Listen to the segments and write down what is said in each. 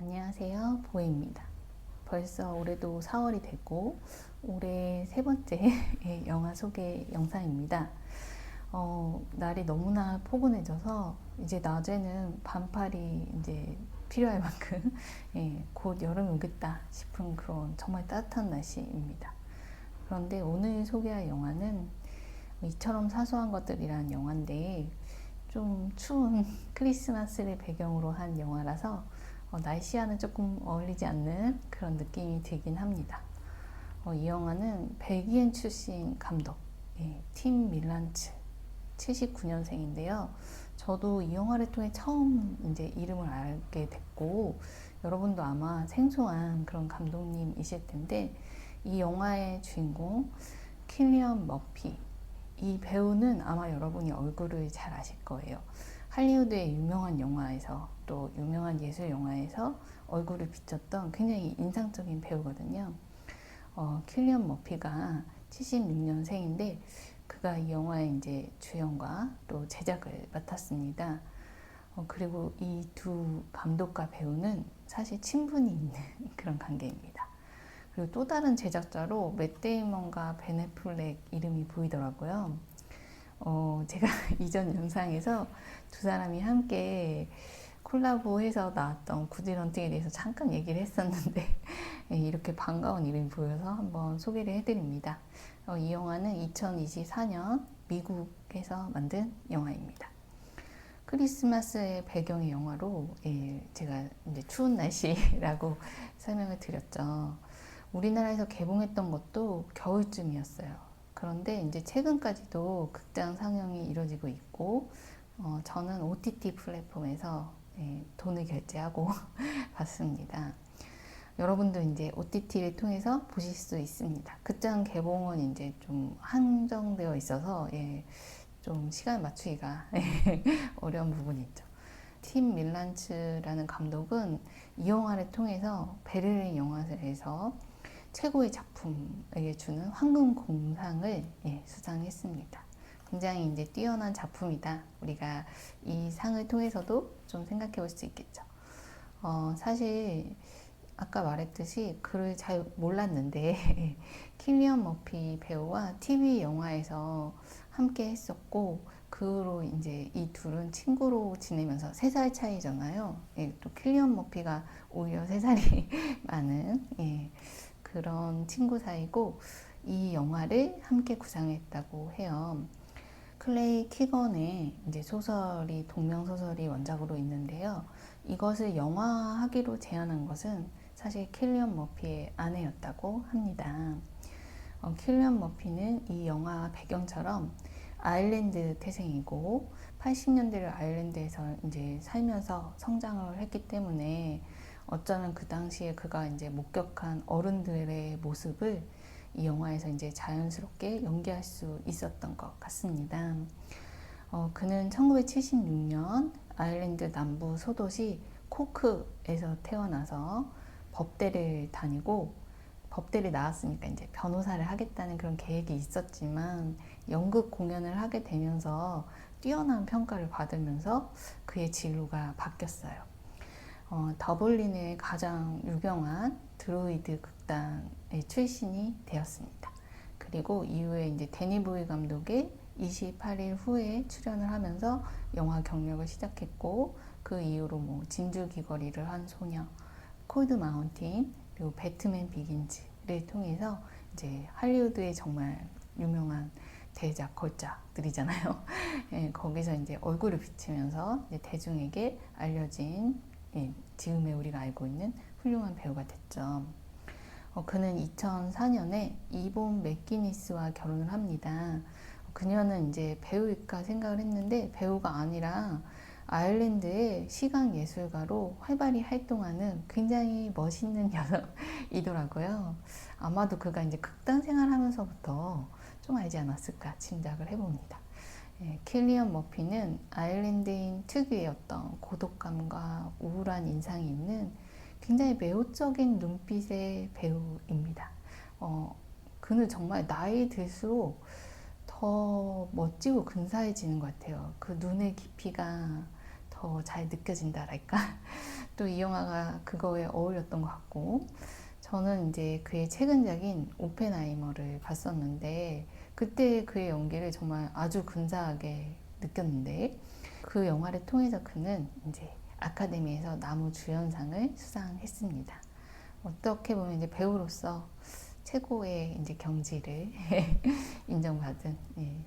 안녕하세요, 보이입니다. 벌써 올해도 4월이 됐고 올해 세 번째 영화 소개 영상입니다. 날이 너무나 포근해져서 이제 낮에는 반팔이 이제 필요할 만큼 곧 여름이 오겠다 싶은 그런 정말 따뜻한 날씨입니다. 그런데 오늘 소개할 영화는 이처럼 사소한 것들이란 영화인데 좀 추운 크리스마스를 배경으로 한 영화라서 날씨와는 조금 어울리지 않는 그런 느낌이 들긴 합니다. 이 영화는 벨기에 출신 감독 팀 밀란츠 79년생인데요. 저도 이 영화를 통해 처음 이제 이름을 알게 됐고 여러분도 아마 생소한 그런 감독님이실 텐데 이 영화의 주인공 킬리언 머피 이 배우는 아마 여러분이 얼굴을 잘 아실 거예요. 할리우드의 유명한 영화에서 또 유명한 예술 영화에서 얼굴을 비췄던 굉장히 인상적인 배우거든요. 킬리언 머피가 76년생인데 그가 이 영화의 이제 주연과 또 제작을 맡았습니다. 그리고 이 두 감독과 배우는 사실 친분이 있는 그런 관계입니다. 그리고 또 다른 제작자로 맷 데이먼과 벤 애플렉 이름이 보이더라고요. 제가 이전 영상에서 두 사람이 함께 콜라보해서 나왔던 구디런팅에 대해서 잠깐 얘기를 했었는데 이렇게 반가운 이름이 보여서 한번 소개를 해드립니다. 이 영화는 2024년 미국에서 만든 영화입니다. 크리스마스의 배경의 영화로 제가 이제 추운 날씨라고 설명을 드렸죠. 우리나라에서 개봉했던 것도 겨울쯤이었어요. 그런데 이제 최근까지도 극장 상영이 이루어지고 있고, 저는 OTT 플랫폼에서 돈을 결제하고 봤습니다. 여러분도 이제 OTT를 통해서 보실 수 있습니다. 극장 개봉은 이제 좀 한정되어 있어서 좀 시간 맞추기가 어려운 부분이 있죠. 팀 밀란츠라는 감독은 이 영화를 통해서 베를린 영화제에서 최고의 작품에게 주는 황금공상을 수상했습니다. 굉장히 이제 뛰어난 작품이다. 우리가 이 상을 통해서도 좀 생각해 볼 수 있겠죠. 사실 아까 말했듯이 글을 잘 몰랐는데 킬리언 머피 배우와 TV 영화에서 함께 했었고 그 후로 이제 이 둘은 친구로 지내면서 3살 차이잖아요. 또 킬리언 머피가 오히려 3살이 많은 그런 친구 사이고 이 영화를 함께 구상했다고 해요. 클레이 키건의 이제 소설이 동명 소설이 원작으로 있는데요. 이것을 영화하기로 제안한 것은 사실 킬리언 머피의 아내였다고 합니다. 킬리언 머피는 이 영화 배경처럼 아일랜드 태생이고 80년대를 아일랜드에서 이제 살면서 성장을 했기 때문에 어쩌면 그 당시에 그가 이제 목격한 어른들의 모습을 이 영화에서 이제 자연스럽게 연기할 수 있었던 것 같습니다. 그는 1976년 아일랜드 남부 소도시 코크에서 태어나서 법대를 다니고 법대를 나왔으니까 이제 변호사를 하겠다는 그런 계획이 있었지만 연극 공연을 하게 되면서 뛰어난 평가를 받으면서 그의 진로가 바뀌었어요. 더블린의 가장 유명한 드로이드 극단의 출신이 되었습니다. 그리고 이후에 이제 데니 보이 감독의 28일 후에 출연을 하면서 영화 경력을 시작했고 그 이후로 뭐 진주 귀걸이를 한 소녀, 콜드 마운틴, 그리고 배트맨 비긴즈를 통해서 이제 할리우드의 정말 유명한 대작 걸작들이잖아요. 거기서 이제 얼굴을 비치면서 이제 대중에게 알려진 지금의 우리가 알고 있는 훌륭한 배우가 됐죠. 그는 2004년에 이본 맥기니스와 결혼을 합니다. 그녀는 이제 배우일까 생각을 했는데 배우가 아니라 아일랜드의 시각 예술가로 활발히 활동하는 굉장히 멋있는 여성이더라고요. 아마도 그가 이제 극단 생활하면서부터 좀 알지 않았을까 짐작을 해봅니다. 킬리언 머피는 아일랜드인 특유의 어떤 고독감과 우울한 인상이 있는 굉장히 매혹적인 눈빛의 배우입니다. 그는 정말 나이 들수록 더 멋지고 근사해지는 것 같아요. 그 눈의 깊이가 더 더 잘 느껴진다랄까. 또 이 영화가 그거에 어울렸던 것 같고, 저는 이제 그의 최근작인 오펜하이머를 봤었는데 그때 그의 연기를 정말 아주 근사하게 느꼈는데, 그 영화를 통해서 그는 이제 아카데미에서 남우주연상을 수상했습니다. 어떻게 보면 이제 배우로서 최고의 이제 경지를 인정받은, 예.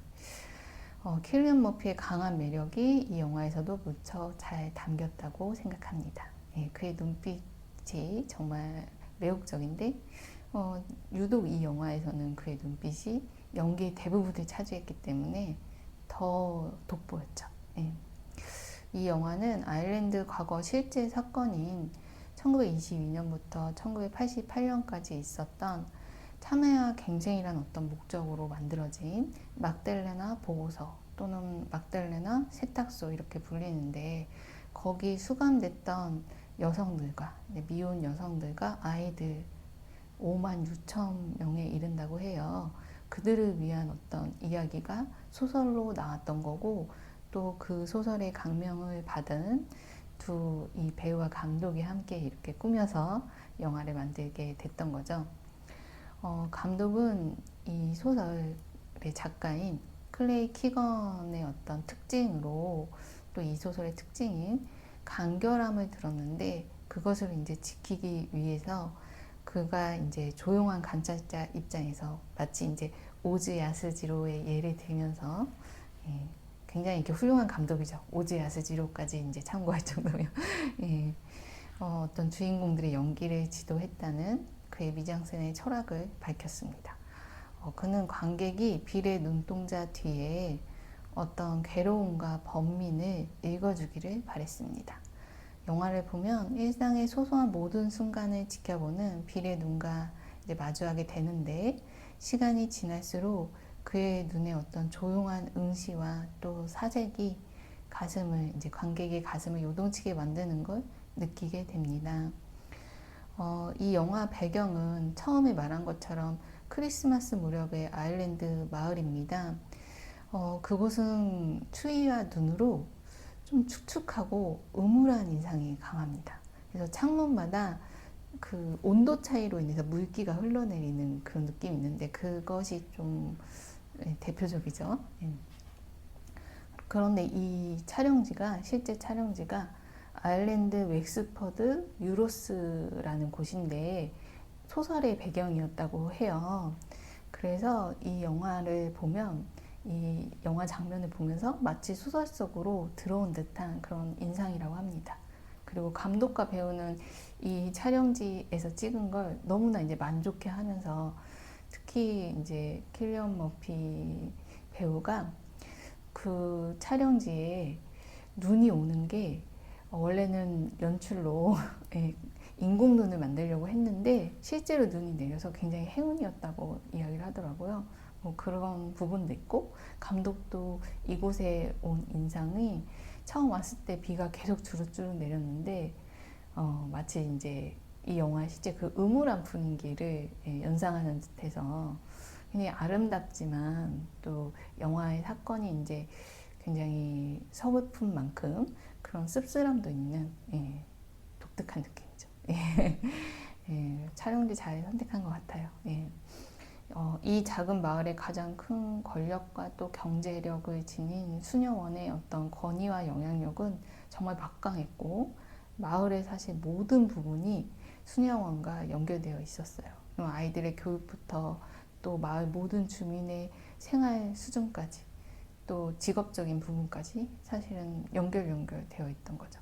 킬리안 머피의 강한 매력이 이 영화에서도 무척 잘 담겼다고 생각합니다. 예, 그의 눈빛이 정말 매혹적인데, 유독 이 영화에서는 그의 눈빛이 연기의 대부분을 차지했기 때문에 더 돋보였죠. 예. 이 영화는 아일랜드 과거 실제 사건인 1922년부터 1988년까지 있었던 참회와 갱생이란 어떤 목적으로 만들어진 막델레나 보고서 또는 막델레나 세탁소 이렇게 불리는데, 거기 수감됐던 여성들과 미혼 여성들과 아이들 5만 6천 명에 이른다고 해요. 그들을 위한 어떤 이야기가 소설로 나왔던 거고, 또 그 소설의 감명을 받은 두 이 배우와 감독이 함께 이렇게 꾸며서 영화를 만들게 됐던 거죠. 감독은 이 소설의 작가인 클레이 키건의 어떤 특징으로, 또 이 소설의 특징인 간결함을 들었는데, 그것을 이제 지키기 위해서 그가 이제 조용한 관찰자 입장에서 마치 이제 오즈 야스지로의 예를 들면서, 예, 굉장히 이렇게 훌륭한 감독이죠. 오즈 야스지로까지 이제 참고할 정도면 예, 어떤 주인공들의 연기를 지도했다는 그의 미장센의 철학을 밝혔습니다. 그는 관객이 빌의 눈동자 뒤에 어떤 괴로움과 번민을 읽어주기를 바랬습니다. 영화를 보면 일상의 소소한 모든 순간을 지켜보는 빌의 눈과 이제 마주하게 되는데, 시간이 지날수록 그의 눈에 어떤 조용한 응시와 또 사색이 이제 관객의 가슴을 요동치게 만드는 걸 느끼게 됩니다. 이 영화 배경은 처음에 말한 것처럼 크리스마스 무렵의 아일랜드 마을입니다. 그곳은 추위와 눈으로 좀 축축하고 음울한 인상이 강합니다. 그래서 창문마다 그 온도 차이로 인해서 물기가 흘러내리는 그런 느낌이 있는데, 그것이 좀 대표적이죠. 그런데 이 실제 촬영지가 아일랜드 웩스퍼드 유로스라는 곳인데 소설의 배경이었다고 해요. 그래서 이 영화를 보면, 이 영화 장면을 보면서 마치 소설 속으로 들어온 듯한 그런 인상이라고 합니다. 그리고 감독과 배우는 이 촬영지에서 찍은 걸 너무나 이제 만족해 하면서, 특히 이제 킬리언 머피 배우가 그 촬영지에 눈이 오는 게 원래는 연출로 인공 눈을 만들려고 했는데 실제로 눈이 내려서 굉장히 행운이었다고 이야기를 하더라고요. 뭐 그런 부분도 있고, 감독도 이곳에 온 인상이 처음 왔을 때 비가 계속 주룩주룩 내렸는데 마치 이제 이 영화의 실제 그 음울한 분위기를 연상하는 듯해서 굉장히 아름답지만, 또 영화의 사건이 이제 굉장히 서글픈 만큼 그런 씁쓸함도 있는 독특한 느낌이죠. 촬영지 잘 선택한 것 같아요. 이 작은 마을의 가장 큰 권력과 또 경제력을 지닌 수녀원의 어떤 권위와 영향력은 정말 막강했고, 마을의 사실 모든 부분이 수녀원과 연결되어 있었어요. 아이들의 교육부터 또 마을 모든 주민의 생활 수준까지, 또 직업적인 부분까지 사실은 연결되어 있던 거죠.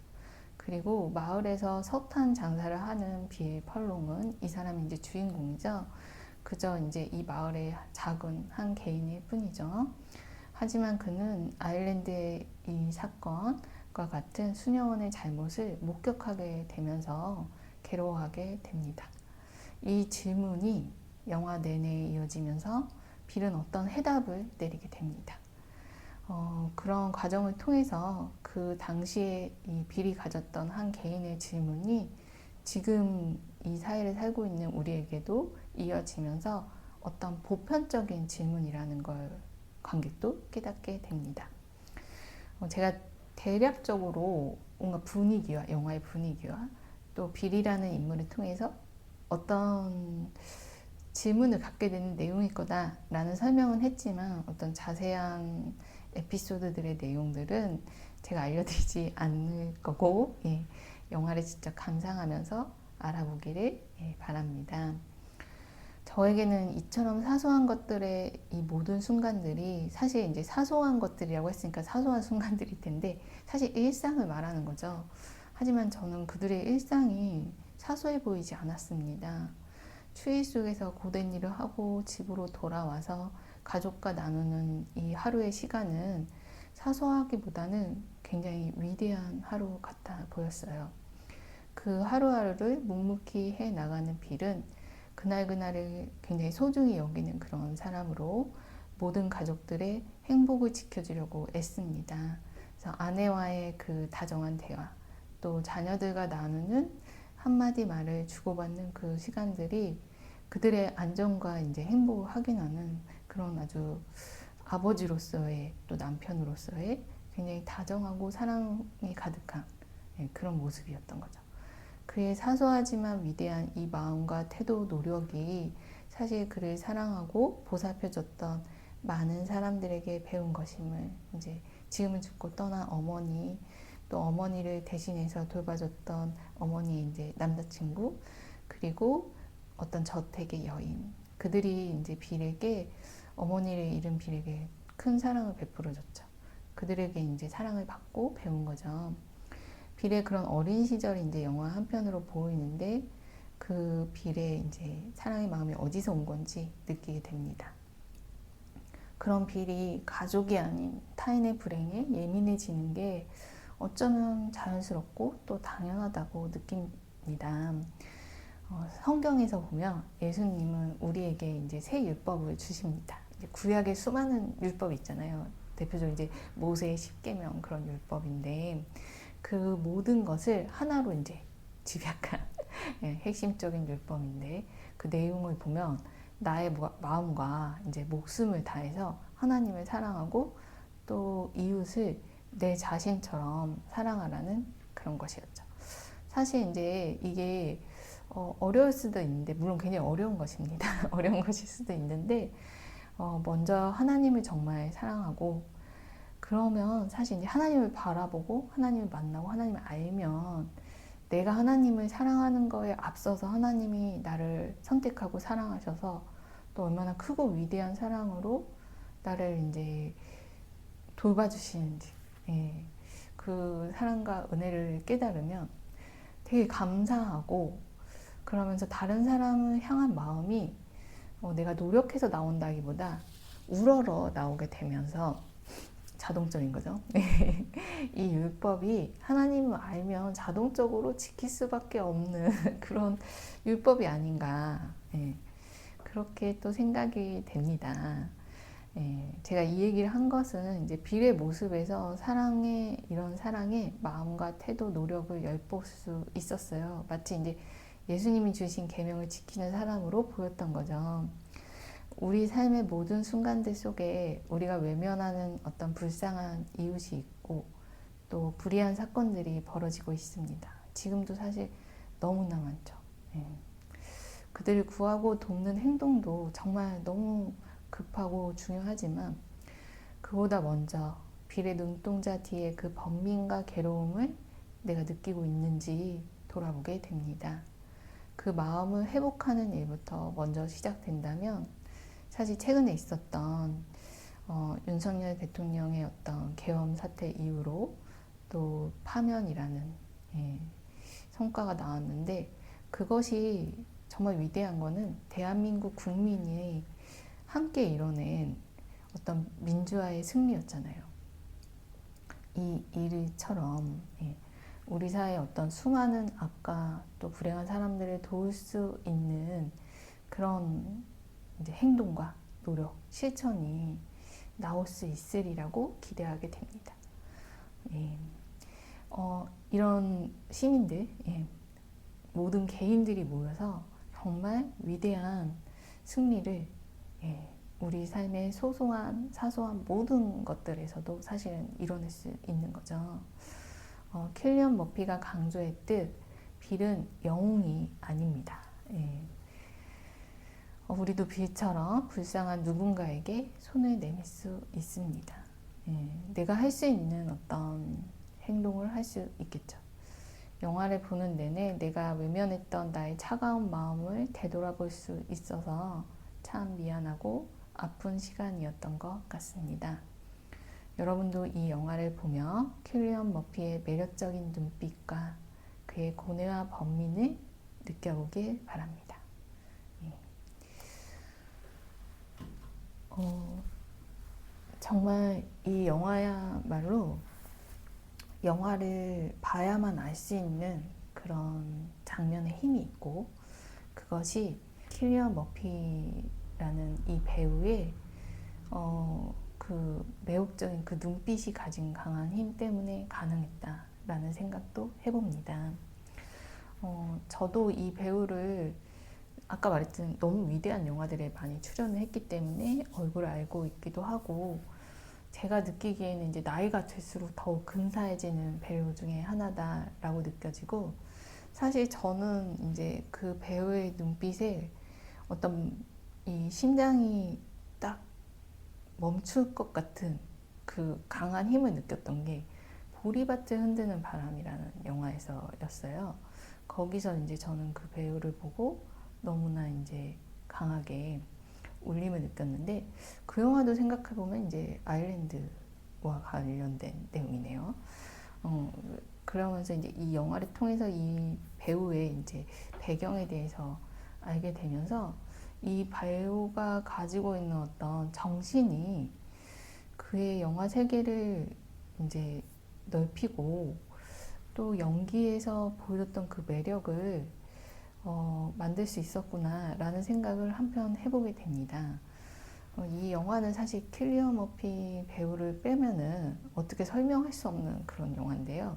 그리고 마을에서 석탄 장사를 하는 빌 펄롱은, 이 사람이 이제 주인공이죠. 그저 이제 이 마을의 작은 한 개인일 뿐이죠. 하지만 그는 아일랜드의 이 사건과 같은 수녀원의 잘못을 목격하게 되면서 괴로워하게 됩니다. 이 질문이 영화 내내 이어지면서 빌은 어떤 해답을 내리게 됩니다. 그런 과정을 통해서 그 당시에 이 빌이 가졌던 한 개인의 질문이 지금 이 사회를 살고 있는 우리에게도 이어지면서 어떤 보편적인 질문이라는 걸 관객도 깨닫게 됩니다. 제가 대략적으로 뭔가 분위기와 영화의 분위기와 또 빌이라는 인물을 통해서 어떤 질문을 갖게 되는 내용일 거다라는 설명은 했지만 어떤 자세한 에피소드들의 내용들은 제가 알려드리지 않을 거고, 예, 영화를 직접 감상하면서 알아보기를 바랍니다. 저에게는 이처럼 사소한 것들의 이 모든 순간들이 사실 이제 사소한 것들이라고 했으니까 사소한 순간들일 텐데 사실 일상을 말하는 거죠. 하지만 저는 그들의 일상이 사소해 보이지 않았습니다. 추위 속에서 고된 일을 하고 집으로 돌아와서 가족과 나누는 이 하루의 시간은 사소하기보다는 굉장히 위대한 하루 같아 보였어요. 그 하루하루를 묵묵히 해 나가는 빌은 그날그날을 굉장히 소중히 여기는 그런 사람으로 모든 가족들의 행복을 지켜주려고 애씁니다. 그래서 아내와의 그 다정한 대화, 또 자녀들과 나누는 한마디 말을 주고받는 그 시간들이 그들의 안정과 이제 행복을 확인하는 그런 아주 아버지로서의 또 남편으로서의 굉장히 다정하고 사랑이 가득한 그런 모습이었던 거죠. 그의 사소하지만 위대한 이 마음과 태도, 노력이 사실 그를 사랑하고 보살펴줬던 많은 사람들에게 배운 것임을 이제 지금은 죽고 떠난 어머니, 또 어머니를 대신해서 돌봐줬던 어머니 이제 남자친구, 그리고 어떤 저택의 여인, 그들이 이제 빌에게 어머니를 잃은 빌에게 큰 사랑을 베풀어줬죠. 그들에게 이제 사랑을 받고 배운 거죠. 빌의 그런 어린 시절이 이제 영화 한 편으로 보이는데 그 빌의 이제 사랑의 마음이 어디서 온 건지 느끼게 됩니다. 그런 빌이 가족이 아닌 타인의 불행에 예민해지는 게 어쩌면 자연스럽고 또 당연하다고 느낍니다. 성경에서 보면 예수님은 우리에게 이제 새 율법을 주십니다. 이제 구약의 수많은 율법이 있잖아요. 대표적으로 이제 모세의 십계명 그런 율법인데 그 모든 것을 하나로 이제 집약한 핵심적인 율법인데 그 내용을 보면 나의 마음과 이제 목숨을 다해서 하나님을 사랑하고 또 이웃을 내 자신처럼 사랑하라는 그런 것이었죠. 사실 이제 이게 어려울 수도 있는데 물론 굉장히 어려운 것입니다. 어려운 것일 수도 있는데 먼저 하나님을 정말 사랑하고 그러면 사실 이제 하나님을 바라보고 하나님을 만나고 하나님을 알면 내가 하나님을 사랑하는 거에 앞서서 하나님이 나를 선택하고 사랑하셔서 또 얼마나 크고 위대한 사랑으로 나를 이제 돌봐주시는지, 예, 그 사랑과 은혜를 깨달으면 되게 감사하고 그러면서 다른 사람을 향한 마음이 내가 노력해서 나온다기보다 우러러 나오게 되면서 자동적인 거죠. 이 율법이 하나님을 알면 자동적으로 지킬 수밖에 없는 그런 율법이 아닌가. 예, 그렇게 또 생각이 됩니다. 예, 제가 이 얘기를 한 것은 이제 빌의 모습에서 이런 사랑의 마음과 태도, 노력을 엿볼 수 있었어요. 마치 이제 예수님이 주신 계명을 지키는 사람으로 보였던 거죠. 우리 삶의 모든 순간들 속에 우리가 외면하는 어떤 불쌍한 이웃이 있고 또 불의한 사건들이 벌어지고 있습니다. 지금도 사실 너무나 많죠. 예. 그들을 구하고 돕는 행동도 정말 너무 급하고 중요하지만 그보다 먼저 빌의 눈동자 뒤에 그 번민과 괴로움을 내가 느끼고 있는지 돌아보게 됩니다. 그 마음을 회복하는 일부터 먼저 시작된다면 사실 최근에 있었던 윤석열 대통령의 어떤 계엄 사태 이후로 또 파면이라는 성과가 나왔는데 그것이 정말 위대한 거는 대한민국 국민이 함께 이뤄낸 어떤 민주화의 승리였잖아요. 이 일처럼 우리 사회의 어떤 수많은 악과 또 불행한 사람들을 도울 수 있는 그런 이제 행동과 노력, 실천이 나올 수 있으리라고 기대하게 됩니다. 이런 시민들, 모든 개인들이 모여서 정말 위대한 승리를 우리 삶의 소소한 사소한 모든 것들에서도 사실은 이뤄낼 수 있는 거죠. 킬리언 머피가 강조했듯 빌은 영웅이 아닙니다. 예. 우리도 빌처럼 불쌍한 누군가에게 손을 내밀 수 있습니다. 예. 내가 할 수 있는 어떤 행동을 할 수 있겠죠. 영화를 보는 내내 내가 외면했던 나의 차가운 마음을 되돌아볼 수 있어서 참 미안하고 아픈 시간이었던 것 같습니다. 여러분도 이 영화를 보며 킬리언 머피의 매력적인 눈빛과 그의 고뇌와 번민을 느껴보길 바랍니다. 정말 이 영화야말로 영화를 봐야만 알 수 있는 그런 장면의 힘이 있고, 그것이 킬리언 머피라는 이 배우의 그 매혹적인 그 눈빛이 가진 강한 힘 때문에 가능했다라는 생각도 해봅니다. 저도 이 배우를 아까 말했던 너무 위대한 영화들에 많이 출연을 했기 때문에 얼굴을 알고 있기도 하고, 제가 느끼기에는 이제 나이가 들수록 더욱 근사해지는 배우 중에 하나다라고 느껴지고, 사실 저는 이제 그 배우의 눈빛에 어떤 이 심장이 딱 멈출 것 같은 그 강한 힘을 느꼈던 게 보리밭을 흔드는 바람이라는 영화에서였어요. 거기서 이제 저는 그 배우를 보고 너무나 이제 강하게 울림을 느꼈는데, 그 영화도 생각해보면 이제 아일랜드와 관련된 내용이네요. 그러면서 이제 이 영화를 통해서 이 배우의 이제 배경에 대해서 알게 되면서 이 배우가 가지고 있는 어떤 정신이 그의 영화 세계를 이제 넓히고, 또 연기에서 보여줬던 그 매력을 만들 수 있었구나라는 생각을 한편 해보게 됩니다. 이 영화는 사실 킬리언 머피 배우를 빼면은 어떻게 설명할 수 없는 그런 영화인데요.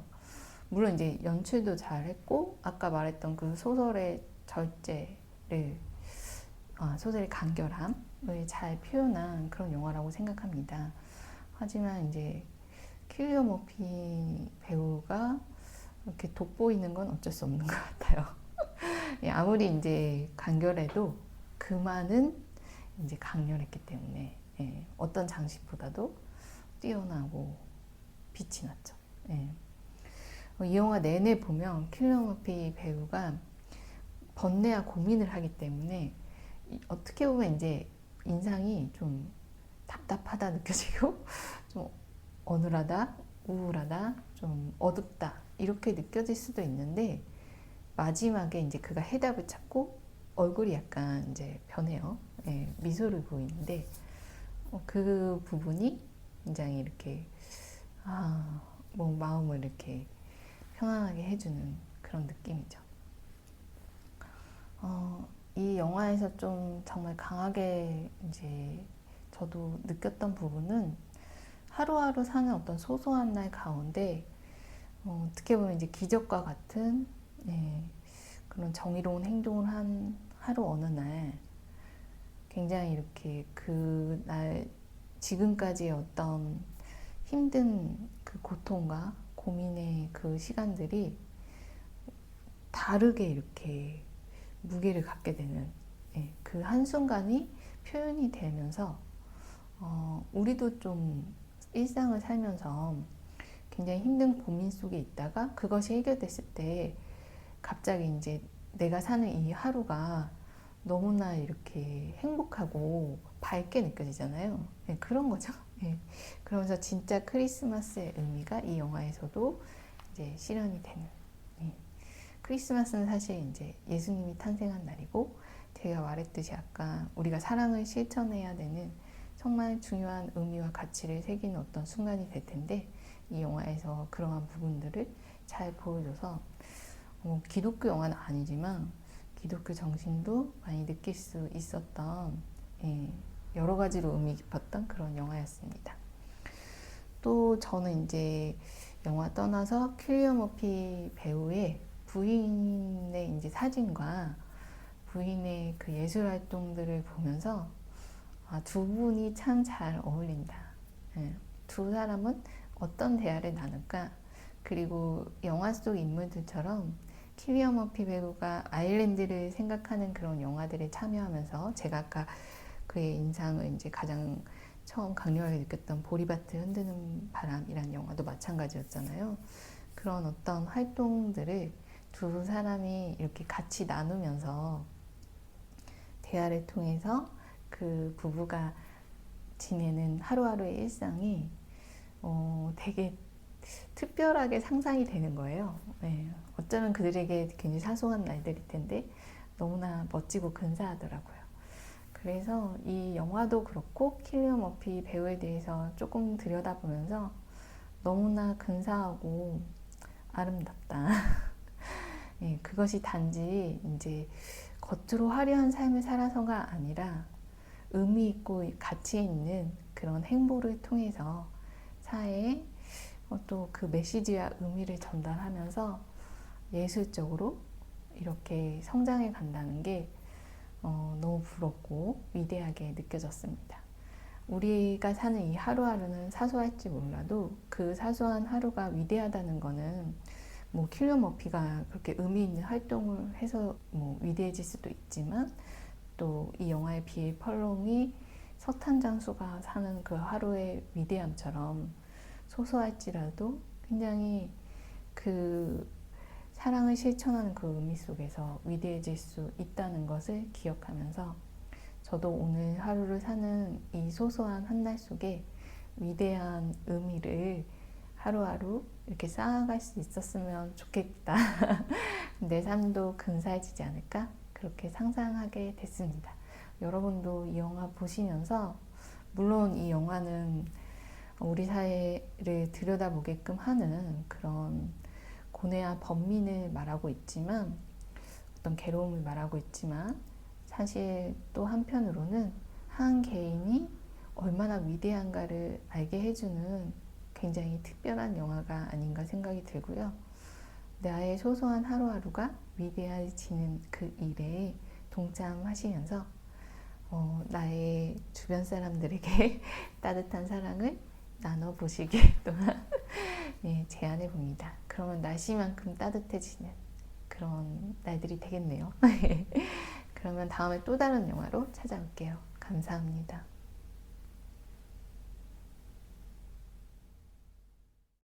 물론 이제 연출도 잘했고, 아까 말했던 그 소설의 절제를, 소설의 간결함을 잘 표현한 그런 영화라고 생각합니다. 하지만 이제 킬리언 머피 배우가 이렇게 돋보이는 건 어쩔 수 없는 것 같아요. 아무리 이제 간결해도 그만은 이제 강렬했기 때문에, 어떤 장식보다도 뛰어나고 빛이 났죠. 이 영화 내내 보면 킬리언 머피 배우가 번뇌와 고민을 하기 때문에 어떻게 보면 이제 인상이 좀 답답하다 느껴지고, 좀 어눌하다, 우울하다, 좀 어둡다 이렇게 느껴질 수도 있는데, 마지막에 이제 그가 해답을 찾고 얼굴이 약간 이제 변해요. 미소를 보이는데, 그 부분이 굉장히 이렇게 뭐 마음을 이렇게 편안하게 해주는 그런 느낌이죠. 이 영화에서 좀 정말 강하게 이제 저도 느꼈던 부분은 하루하루 사는 어떤 소소한 날 가운데 어떻게 보면 이제 기적과 같은 그런 정의로운 행동을 한 하루 어느 날 굉장히 이렇게 그날 지금까지의 어떤 힘든 그 고통과 고민의 그 시간들이 다르게 이렇게 무게를 갖게 되는 그 한순간이 표현이 되면서 우리도 좀 일상을 살면서 굉장히 힘든 고민 속에 있다가 그것이 해결됐을 때 갑자기 이제 내가 사는 이 하루가 너무나 이렇게 행복하고 밝게 느껴지잖아요. 그런 거죠. 그러면서 진짜 크리스마스의 의미가 이 영화에서도 이제 실현이 되는. 크리스마스는 사실 이제 예수님이 탄생한 날이고, 제가 말했듯이 아까 우리가 사랑을 실천해야 되는 정말 중요한 의미와 가치를 새기는 어떤 순간이 될 텐데, 이 영화에서 그러한 부분들을 잘 보여줘서 기독교 영화는 아니지만 기독교 정신도 많이 느낄 수 있었던 여러 가지로 의미 깊었던 그런 영화였습니다. 또 저는 이제 영화 떠나서 킬리언 머피 배우의 부인의 이제 사진과 부인의 그 예술 활동들을 보면서 두 분이 참 잘 어울린다. 예, 두 사람은 어떤 대화를 나눌까? 그리고 영화 속 인물들처럼 킬리언 머피 배우가 아일랜드를 생각하는 그런 영화들에 참여하면서 제가 아까 그의 인상을 이제 가장 처음 강렬하게 느꼈던 보리밭을 흔드는 바람이라는 영화도 마찬가지였잖아요. 그런 어떤 활동들을 두 사람이 이렇게 같이 나누면서 대화를 통해서 그 부부가 지내는 하루하루의 일상이 되게 특별하게 상상이 되는 거예요. 네, 어쩌면 그들에게 굉장히 사소한 날들일 텐데 너무나 멋지고 근사하더라고요. 그래서 이 영화도 그렇고 킬리언 머피 배우에 대해서 조금 들여다보면서 너무나 근사하고 아름답다. 예, 그것이 단지 이제 겉으로 화려한 삶을 살아서가 아니라 의미 있고 가치 있는 그런 행보를 통해서 사회에 또 그 메시지와 의미를 전달하면서 예술적으로 이렇게 성장해 간다는 게 너무 부럽고 위대하게 느껴졌습니다. 우리가 사는 이 하루하루는 사소할지 몰라도 그 사소한 하루가 위대하다는 거는 뭐 킬리언 머피가 그렇게 의미 있는 활동을 해서 뭐 위대해질 수도 있지만 또 이 영화의 비엘 펄롱이 석탄 장수가 사는 그 하루의 위대함처럼 소소할지라도 굉장히 그 사랑을 실천하는 그 의미 속에서 위대해질 수 있다는 것을 기억하면서 저도 오늘 하루를 사는 이 소소한 한 날 속에 위대한 의미를 하루하루 이렇게 쌓아갈 수 있었으면 좋겠다. 내 삶도 근사해지지 않을까? 그렇게 상상하게 됐습니다. 여러분도 이 영화 보시면서 물론 이 영화는 우리 사회를 들여다보게끔 하는 그런 고뇌와 번민을 말하고 있지만 어떤 괴로움을 말하고 있지만 사실 또 한편으로는 한 개인이 얼마나 위대한가를 알게 해주는 굉장히 특별한 영화가 아닌가 생각이 들고요. 나의 소소한 하루하루가 위대해지는 그 일에 동참하시면서 나의 주변 사람들에게 따뜻한 사랑을 나눠보시길 또한 예, 제안해 봅니다. 그러면 날씨만큼 따뜻해지는 그런 날들이 되겠네요. 그러면 다음에 또 다른 영화로 찾아올게요. 감사합니다.